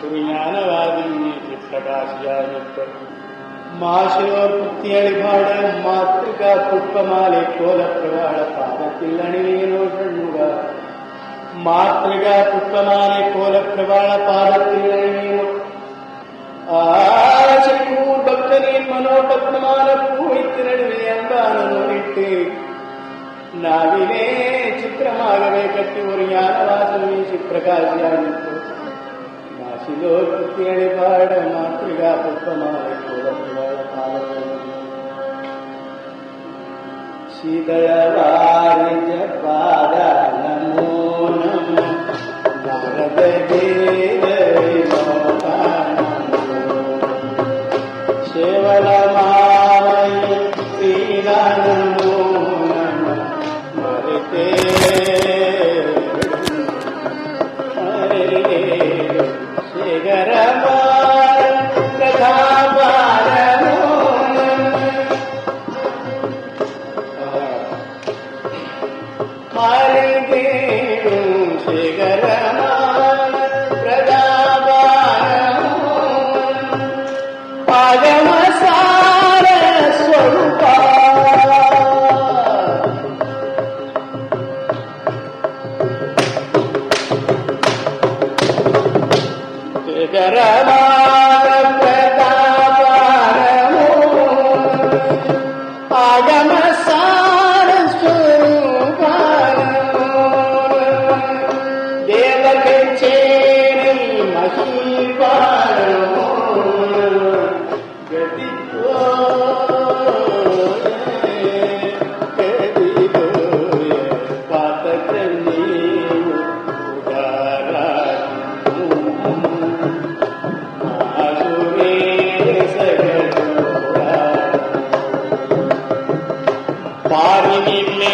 ഒരു ജ്ഞാനവാദിനി ചിത്രകാശിയായിട്ട് മാശയോർ കുത്തിയളിപാട് മാതൃക പുഷ്പമാലെ കോലപ്രവാള പാദത്തിൽ അണിവീനോ ഷണ്ണുക മാതൃക പുഷ്പമാലെ കോലപ്രവാള പാദത്തിൽ അണിവീനോ ആശക്കൂർ ഭക്തനിൻ മനോപത്മമാല പൂവിത്തിനടുവേ അമ്പാണ് നോടിട്ട് നാവിനെ ചിത്രമാകവേ കട്ടി ഒരു ജ്ഞാനവാസനീ ചിത്രകാശിയായിട്ട് മാശിലോ കുത്തിയളിപാട് മാതൃക പുഷ്പമാലെ കോലപ്രവാള പാദത്തിൽ ശീതളവാരിജ പാദ നമോ നമോ നാരദ ദേവ ശേവലമാമയ ശ്രീരാമോ നമ മരതേ ശേഖരമാര കഥാപാരമോ മാലികേയും ശേഖരമാര പ്രതാപാരമോ ആഗമസാര സ്വരൂപ ശേഖരമാര പ്രതാപാരമോ ആഗമസാര സ്വരൂപാരമോ ദേവകച്ചേരി മഹീപാരമോ പാരിനില്ലേ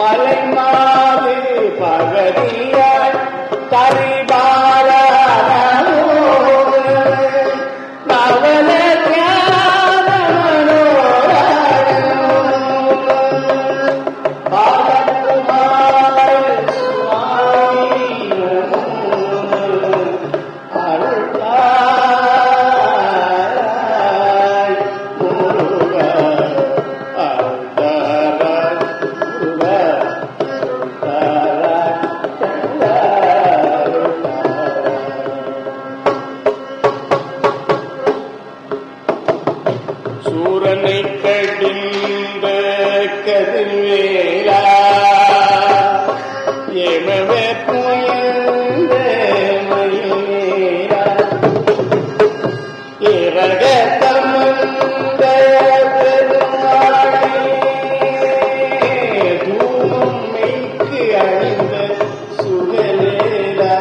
மலைமாது பகதியாய் தரிபார நவல தியான மனோராரணம் பாலகுமார சுவாமி அருளாய் முருக அருளாய் சூரனை கடிந்த கதிர்வேலா ஏமவே புயந்த மயிலேரா இறக தமந்த பெருமாளே தூமம் மெய்க்கு அணிந்த சுகலேலா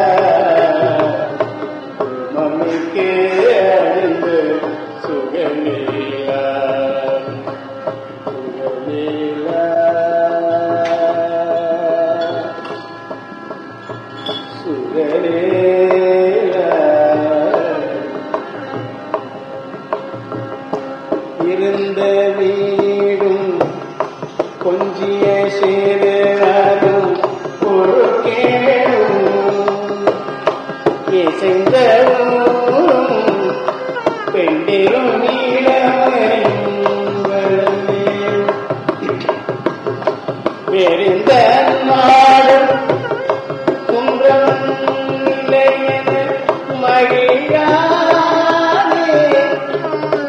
மம்மிக்கு அணிந்த சுகலேலா சுகலேலா சுகலேலா இருந்த வீடும் கொஞ்சிய சேரும் ஒரு கேளும் இசைந்தரும் பெண்டிரும் நீளமையும் பெருந்த நாடும் குன்றம் நிலையன மகிழானே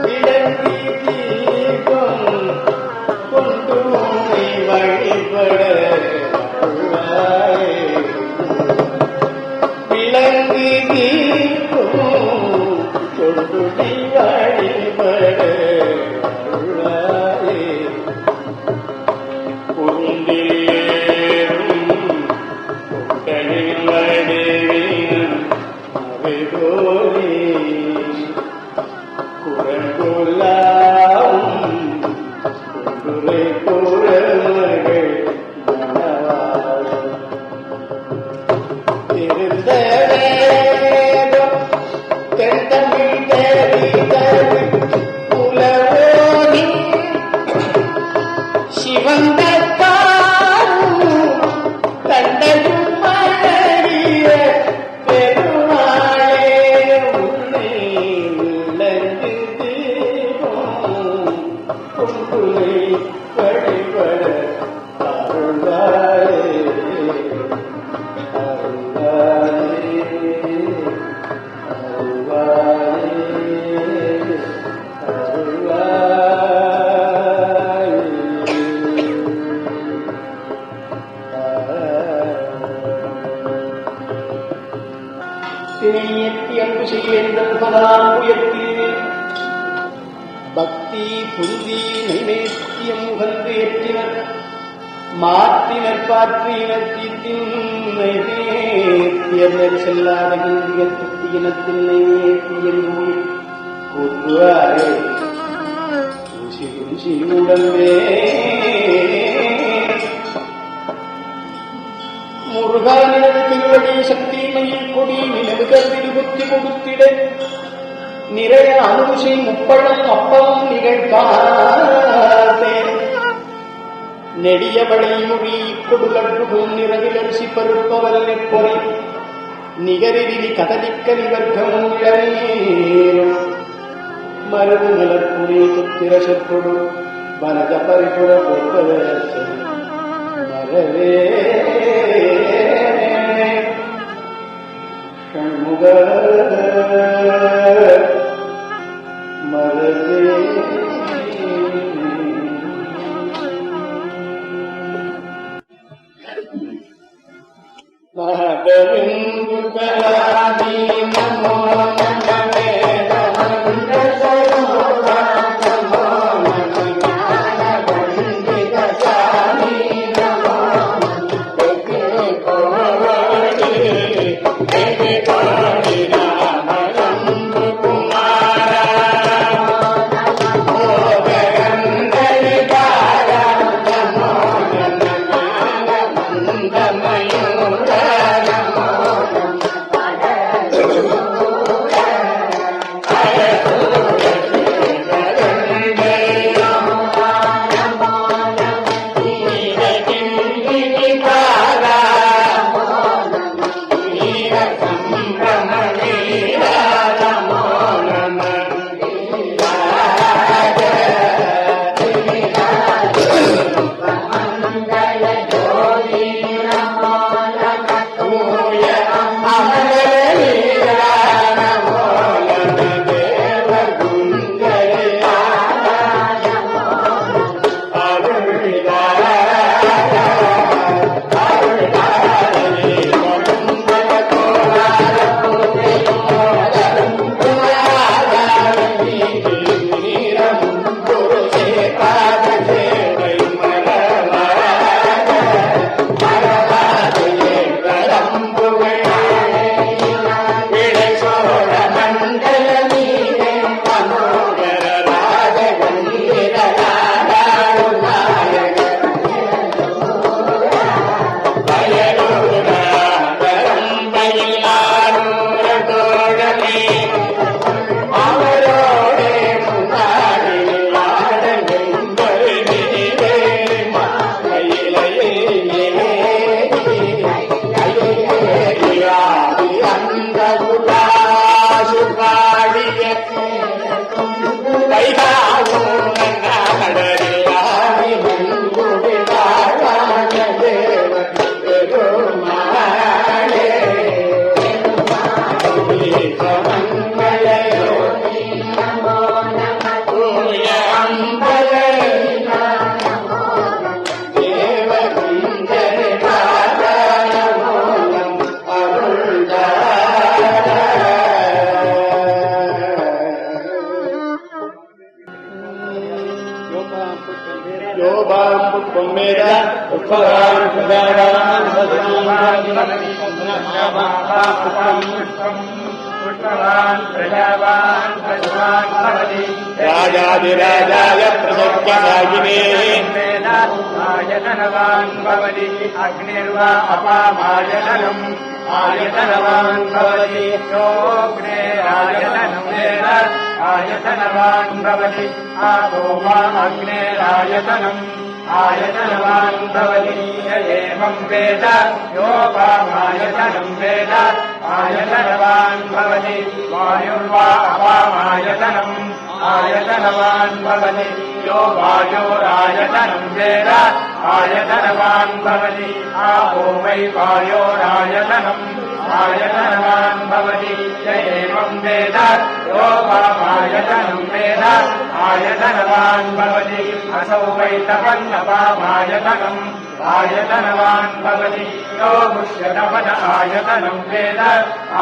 விளங்கி தீபம் கொண்டு உன்னை வழிபட அருளாயே. விளங்கி தீபம் கொண்டு நீ வழிபட அருளாயே. குந்திலேறும் கொட்டலில் வடிவின் அவைகோலி குரங்குலாவும் கொண்டுனை வழிபட அருள்வாயே அன்பு செய்வேந்தன் உயர்த்தி பக்தி புந்தி நைவேத்தியம் உகந்து ஏற்றினர் மாற்றினர் பாற்றினர் தீத்தின் நைவேத்தியர் செல்லாத இந்திய துத்தியினத்தின் நைவேத்தியன் கூற்றுவாரே குஷி குஷி உடல்வே முருகா நிலவு திருவடி சக்தி மயில் கொடி நிலவு கல்வி புத்தி கொடுத்திட நிறைய அனுஷை முப்பழம் அப்பம் நிகழ்காதே நெடிய வளைமுறி கொடுலற்றுகும் நிறவிலரிசி பருப்பவல் நெற்பொறை நிகரிலி கதலிக்க நிவர்க்கமும் இளநீரும் மருது மலர்புரி துத்திர சொற்கொடு வனஜ பரிபுர பொற்பதற்கு மரவே ஷண்முக மரவே மகவிந்து கலாதி நமோ நமவே राजाधिराजाय प्रसज्ञसागिने आयतनवान् भवति अग्निर्वा अपामायतनम् आयतनवान् भवति योऽग्नेरायतनं वेद आयतनवान् भवति आपो वा अग्नेरायतनम् आयतनवान् भवति य एवं वेद योऽपामायतनं वेद आयतनवान् भवति वायुर्वा अपामायतनम् आयतनवान् भवति यो वायोरायतनं वेद आयतनवान् भवति आपो वै वायोरायतनम् आयतनवान् भवति य एवं वेद यो वामायतनं वेद आयतनवान् भवति असौ वै तपन्नपामायतनम् आयतनवान् भवति यो मुष्यतपद आयतनं वेद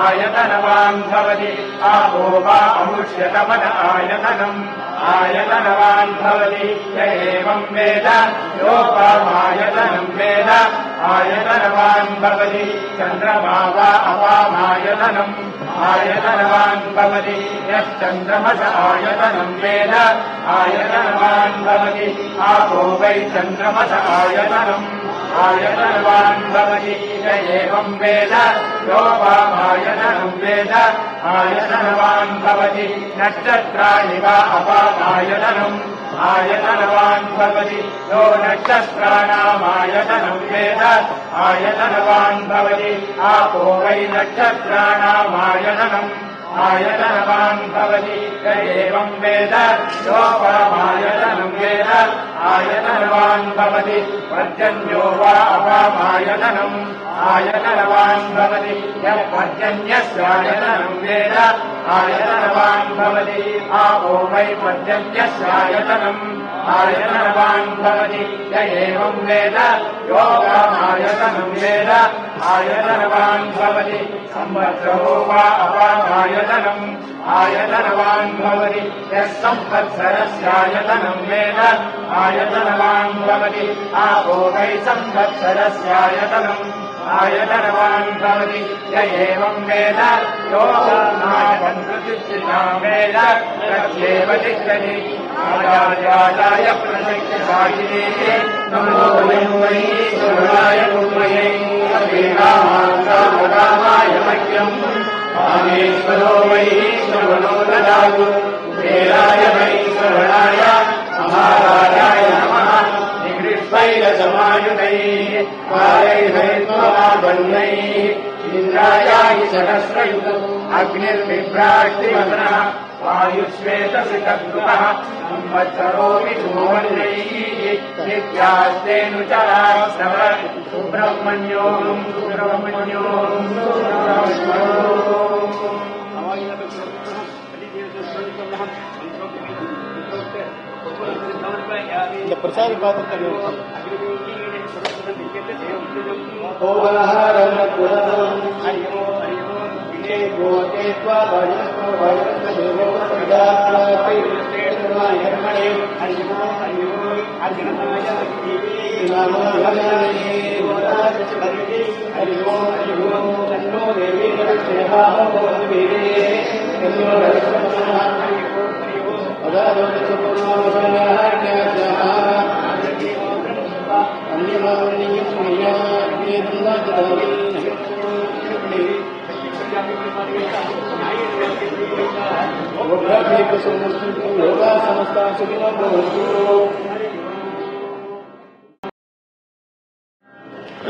आयतनवान् भवति आपो वा अमुष्यतपद आयतनम् आयतनवान् भवति य एवं वेद यो वामायतनं वेद आयतनवान् भवति चन्द्रमा वा अपामायतनम् आयतनवान् भवति यश्चन्द्रमस आयतनं वेद आयतनवान् भवति आपो वै चन्द्रमस आयतनम् आयतनवान् भवति य एवं वेद यो वामायतनं वेद आयतनवान् भवति नक्षत्राणि वा अपामायतनम् आयतनवान् भवति यो नक्षत्राणामायतनं वेद आयतनवान् भवति आपो वै नक्षत्राणामायतनम् आयतनवान् भवति य एवं वेद यो वामायतनं वेद आयतनवान् भवति पर्जन्यो वा अपामायतनम् आयतनवान् भवति यः पर्जन्यस्यायतनं वेद आयतनवान् भवति आपो वै पर्जन्यस्यायतनम् आयतनवान् भवति य एवं वेद यो वामायतनं वेद आयतनवान् भवति संवत्सरो वा अपामायतनम् आयतनवान् भवति यः संवत्सरस्यायतनं वेद आयतनवान् भवति आपो वै संवत्सरस्यायतनम् आयतनवान् भवति य एवं वेद यो वामायतनं वेद तस्यैव तिष्ठति आचार्याय प्रशिक्षसायिने नमो वै सुराय गुरुमये श्रीरामाय मह्यम् कामेश्वरो वै श्रवणो ददातु वेदाय वै श्रवणाय महाराजाय नमः निगृह्वैरसमायुधैः पारैर्हैत्वमाबन्धैः इन्द्रायाहि सहस्रयुतम् अग्निर्बिभ्राष्टिवदनः वायुश्वेतसितद्रुमः संवत्सरो विधूमन्यैः नित्यास्तेऽनुचराश्रव सुब्रह्मण्योऽहम् सुब्रह्मण्योऽहम् இந்த பிரசாதி பாத்திரத்தை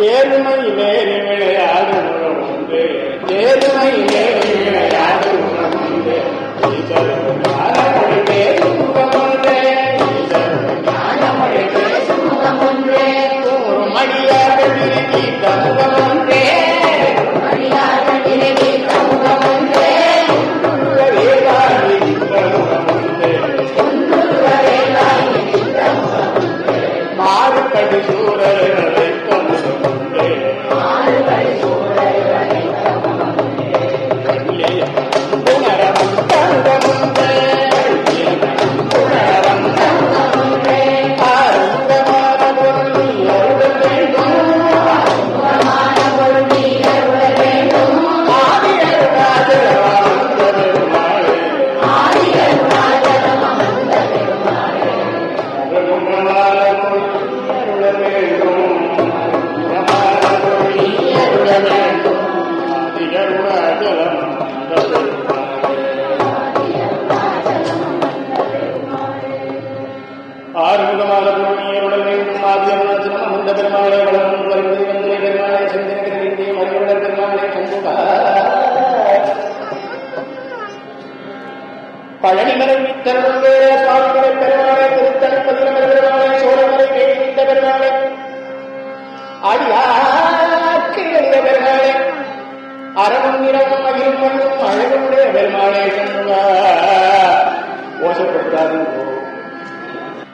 ஏழுமை மேறி விளையாடு உண்டு ஏழுமை மேறி விளையாடு உண்டு பழனிமலை வித்தருள் வேற சுவாமிகளை பெருமாளை திருத்தணிப்பதில பெருமாளை சோழமலை வேண்ட பெருமாளை அடியாக்கு எளிய பெருமாளை அறவும் இரவும் அகிலும் மண்ணும் அழகுடைய பெருமாளை கண்ணுவா ஓசப்படுத்தாதோ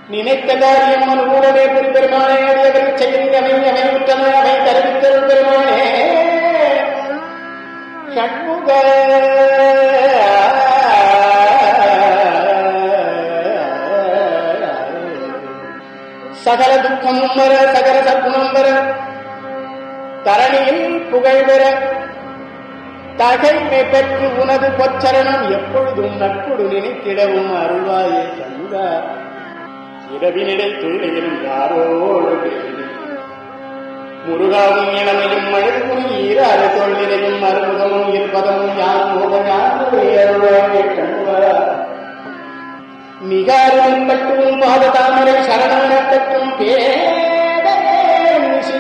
நினைத்த காரியம் அனுகூலமே பெருமாளை அடியவர் செய்து அமைவுற்றன அவை தருவித்தருள் பெருமானே ஷண்முக சகல துக்கமும் வர சகல சற்குணம் வர தரணியில் புகழ் பெற தகைமை பெற்று உனது பொச்சரணம் எப்பொழுதும் நட்புடு நினைத்திடவும் அருள்வாயே சண்முகா இரவினிடை துயிலையிலும் யாரோடு முருகாவும் இளமையும் அழகும் ஈராறு தோல்விலையும் அறுமுகமும் இருப்பதமும் யான் மோக ஞானே கண்ணுவா மிகாரும் கட்டும் பாத தாமரை சரணம் பேசி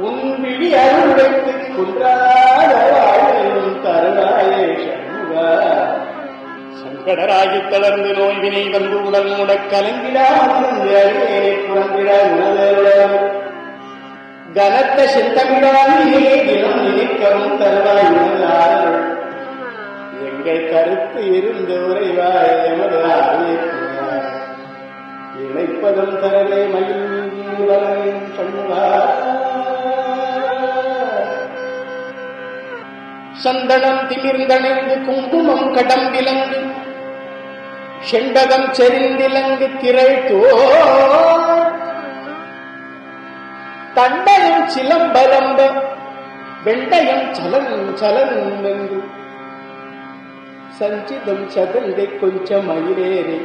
உன் விழி அருள் வைத்து குன்றாத வாழும் தருணாயே சண்முகா சங்கடராகி தளர்ந்து நோய்வினை வந்து உடல் முடக் கலங்கிடாமேனை புறந்திட உணர்வுடன் கனத்த சிந்தமிடாமே தினம் நினைக்கவும் தருவாய் உணர்ந்தார்கள் எங்கள் கருத்து இருந்து உரைவாய் எமது ஆவியர் இணைப்பதும் தரவே மயில் சண்முகா சந்தனம் திமிர்ந்தணைந்து குங்குமம் கடம்பிலங்கு செண்பகம் செறிந்திலங்கு திரைத்தோ தண்டயம் சிலம்பலம்ப வெண்டயம் சலன் சலன் என்று சஞ்சிதம் சதந்தை கொஞ்சம் மயிலேறி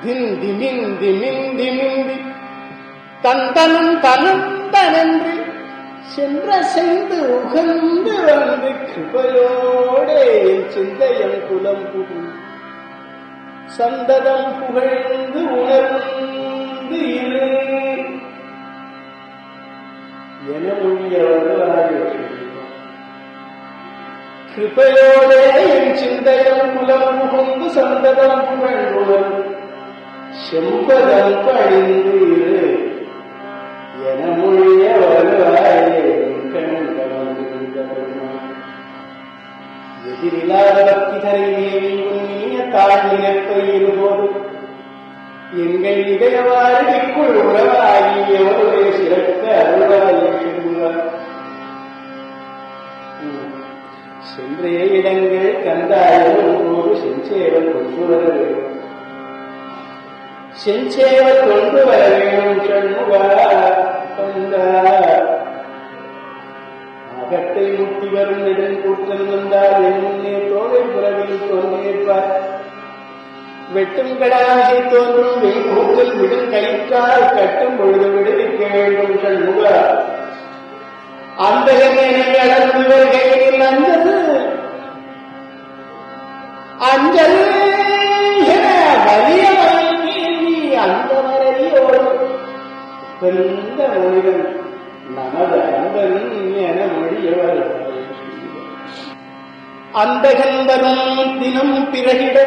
திந்தி மிந்தி மிந்தி மிந்தி தந்தனும் தனந்தனன்று சென்ற செய்து உகந்து வந்து கிருபையோடே என் சிந்தையம் குலம் புகு சந்ததம் புகழ்ந்து உணர்ந்து இரு என மொழியவர்கள் கிருபையோடே என் சிந்தையம் குலம் புகுந்து சந்ததம் புகழ்ந்துணர் செம்பதம் பழிந்து இரு என மொழிய வருவாயே எதிரில்லாத பக்தி தரை தேவி உன்னிய தாழ் நினைப்பை இருபோது எங்கள் இதயவாரிக்குள் உறவாகி எவருடைய சிறக்க அருள்வாயே சொல்லுவார் சென்றே இடங்கள் கந்தாயும் போது செஞ்சேவல் கொண்டு வர வேண்டும் செஞ்சேவல் கொண்டு வர வேண்டும் சண்முகா கந்தா அகத்தை முட்டி வரும் நெடுங்கூற்றல் வந்தால் என் முன்னே தோலை புறவில் தோன்றியிருப்பார் வெட்டும் கடாசி தோன்றும் வெண்கூற்றல் விடும் கயிற்றால் கட்டும் பொழுது விடுவிக்க வேண்டும் சண்முகா அந்த அளந்து வருகையில் அஞ்சது அஞ்சல் என வலிய நீ அந்த மறையோடு பெருந்த மொழிகள் நமது அன்பன் என மொழியவர் அந்த கந்தனும் தினம் பிறகிட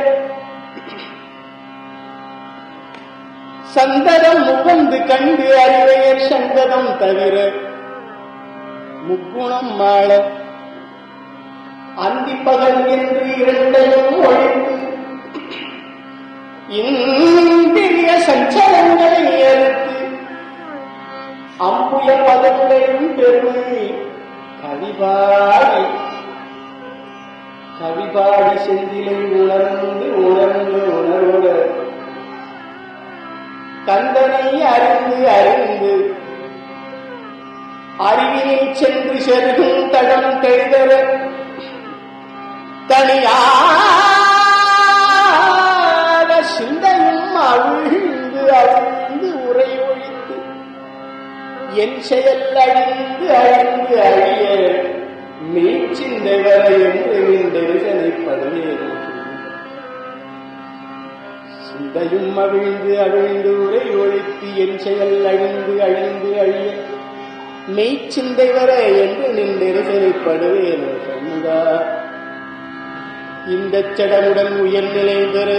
சந்தனம் முகந்து கண்டு அறிவையர் சங்கதம் தவிர முக்குணம் மாள அந்தி பகல் என்று இரண்டையும் ஒழித்து இந்திரிய சஞ்சலங்களை அறுத்து அம்புய பதங்களையும் பெருமை கவிபாடி செந்திலை உணர்ந்து உணர்ந்து உணர்வுட கந்தனை அறிந்து அறிந்து அறிவினில் சென்று செருகும் தடம் தெளிதர தனியான சிந்தையும் அவிழ்ந்து அவிழ்ந்து உரை ஒழித்து என் செயல் அழிந்து அழிந்து அழிய மீச்சிந்தை வர என்று தரிசனைப்படுவேன் சிந்தையும் அவிழ்ந்து அவிழ்ந்து உரை ஒழித்து என் செயல் அழிந்து அழிந்து அழிய மெய்ச்சிந்தை வர என்று நின்றெரிசனைப்படுவேன் சண்முகா இந்த செடமுடன் உயர்நிலை பெறு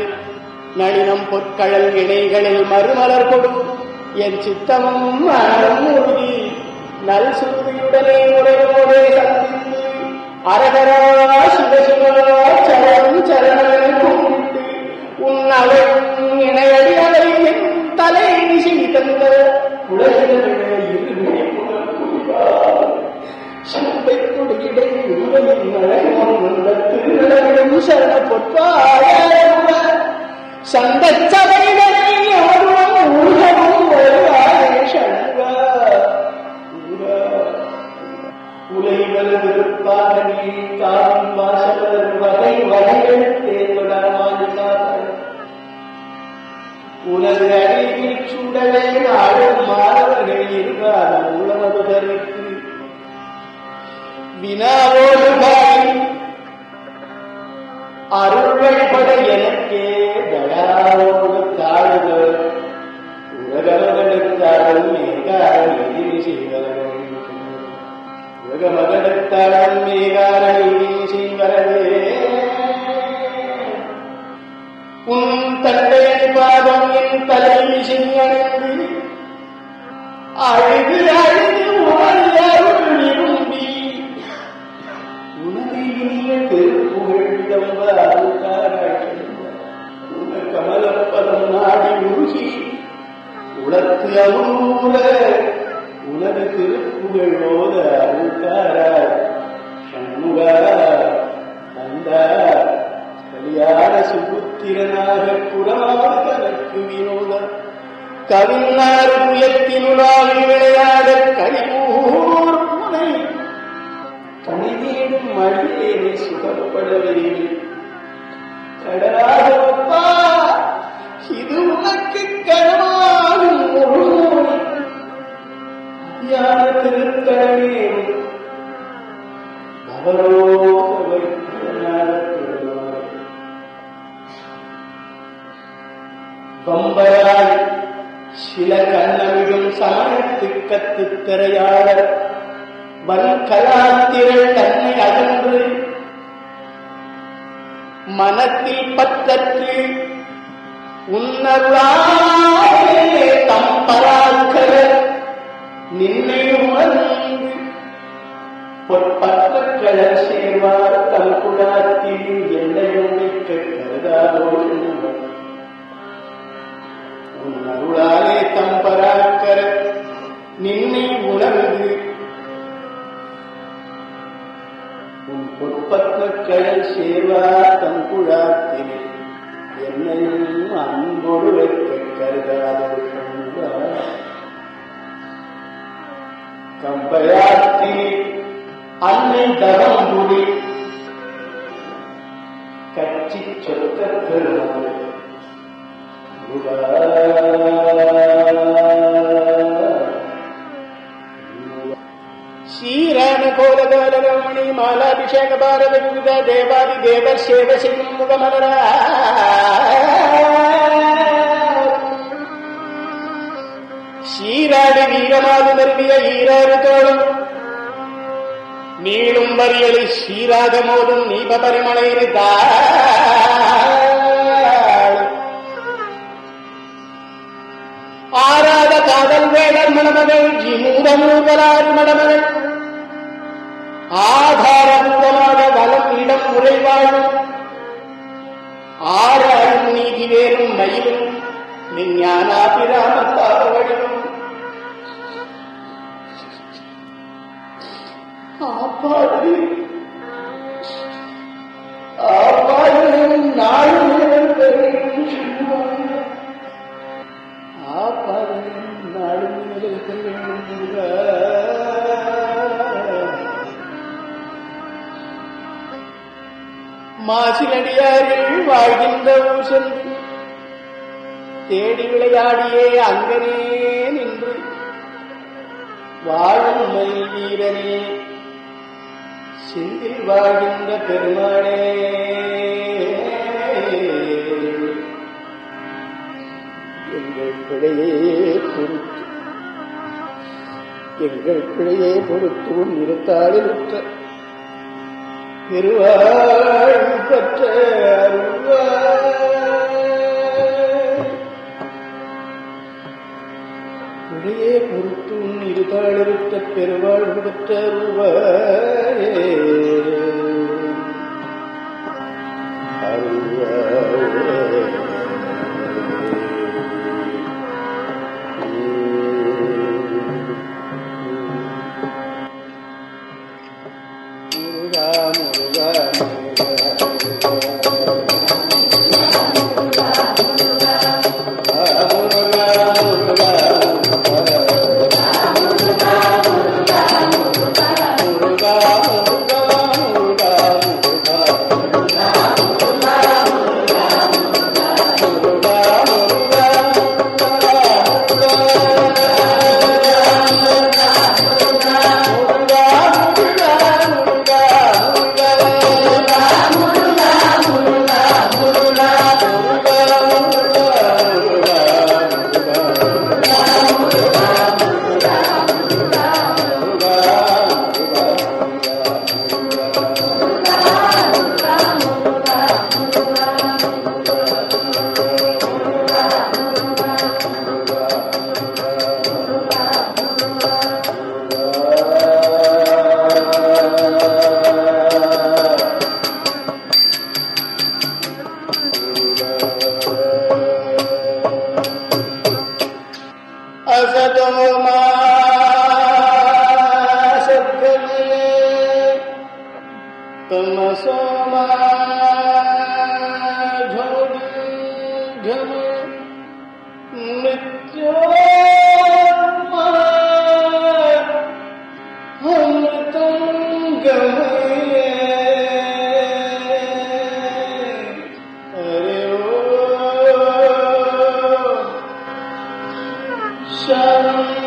நளினம் பொற்கழல் இணைகளில் மறுமலர் கொடு என் சித்தமும் மனம் மூழ்கி நல் சுருதியுடனே உலகோடே சந்தித்து அரகரா சிவசிவா சரணம் சரணம் கும்பிட்டு உன் அவன் இணையடி அவை என் தலை நிசி தந்த உலகிட சம்பை கொடியிடை திருநடம் சரண பொற்பாய சந்தச்சபைகளை யாரும் உலகம் வருவாயே சண்பா உலைவல் விருப்பாகனே காலம் வாசவர் வகை வகைகள் தேர்வடாமாதிகார்கள் உனது அடியில் சுடலை ஆளும் மாணவர்கள் இருக்காத உலகருக்கு வினாவோடு பாடி அருள் வழிபட எனக்கே தடாவோடு தாழ்கள் உலகமகடுத்தாலும் மேகாரம் எதிரி செய்வர்கள் உலகமகடுத்தாலும் மேகாரம் எதிரி செய்வரவே உன் தந்தையின் பாதம் என் தலைமை செய்யணந்து அழுது அழுது உணர்ந்தார்கள் விரும்பி உனது இனிய திருப்புகழ்ந்தம்ப அருள்காராய் உன கமலப்பதம் நாடி உருகி உலத்து அருள உனது திருப்புகழோத அருள்காராய் சண்முகா நந்தா கலியான சுபுத்திரனாக புறமாதற்கு வினோத கவிஞர் புயத்தினுளால் விளையாட கலிபூர் முனை கணிதேடும் மழையை சுகப்படவே கடலாகப்பா இது உனக்கு கனவாகும் யான திருக்கடமே அவரோக பம்பராய் சில கண்ணமிடும் சமயத்து கத்து திரையாளர் வன்கலாத்திரள் தன்னை அகன்று மனத்தில் பற்றற்று உன்னருளாலே தம்பராக்கர நின்னை உணர்ந்து பொற்பற்ற கழல் சேர்வார் தம் குடாத்தில் எல்லையுடைக்க கருதாதோ உன் அருளாலே தம்பராக்கர நின்னை உணர்ந்து உன் பொற்பற்ற கழல் சேர்வார் தம் குழாத்தில் என்னையும் அன்போடு வைக்க கருதாதோ கம்பயாத்தி அன்னை தவம்புடி கட்சி சொற்க பெருமாள் ஸ்ரீராம கோலகாலரமணி மாலாபிஷேக பாரத விவித தேவாதி தேவர் சேவ செய்யும் முகமலரா ஷீராடி வீரமாது நிறுவிய ஈராறு தோளும் நீளும் வரியலை ஷீராக மோதும் நீபபரிமலை ஆராத காதல் வேடர் மணமகள் ஜிமூதமூர்வலாறு மணமகள் ஆதாரபூர்வமாக வலம் இடம் உரைவாழும் ஆறாளும் நீதி வேறும் மயிலும் விஞ்ஞானாபிராமத்தாவடியும் மாசிலடியாரில் வாழ்கின்ற ஊசன் தேடி விளையாடியே அங்கனே நின்று வாழும் மயில் வீரனே செந்தில் வாழ்கின்ற பெருமானே எங்கள் பிழையே பொறுத்து இருத்தாளில் உற்ற பெருவாழ் பெற்ற அருள்வாய். இடையே பொருத்தும் இருதாளிருத்த பெருவாழ் பெற்ற அருள்வாயே. असतोमा सद्गमये तमसोमा ज्योतिर्गमये मृत्योर्मा अमृतं गमये. हरे ओ शांति.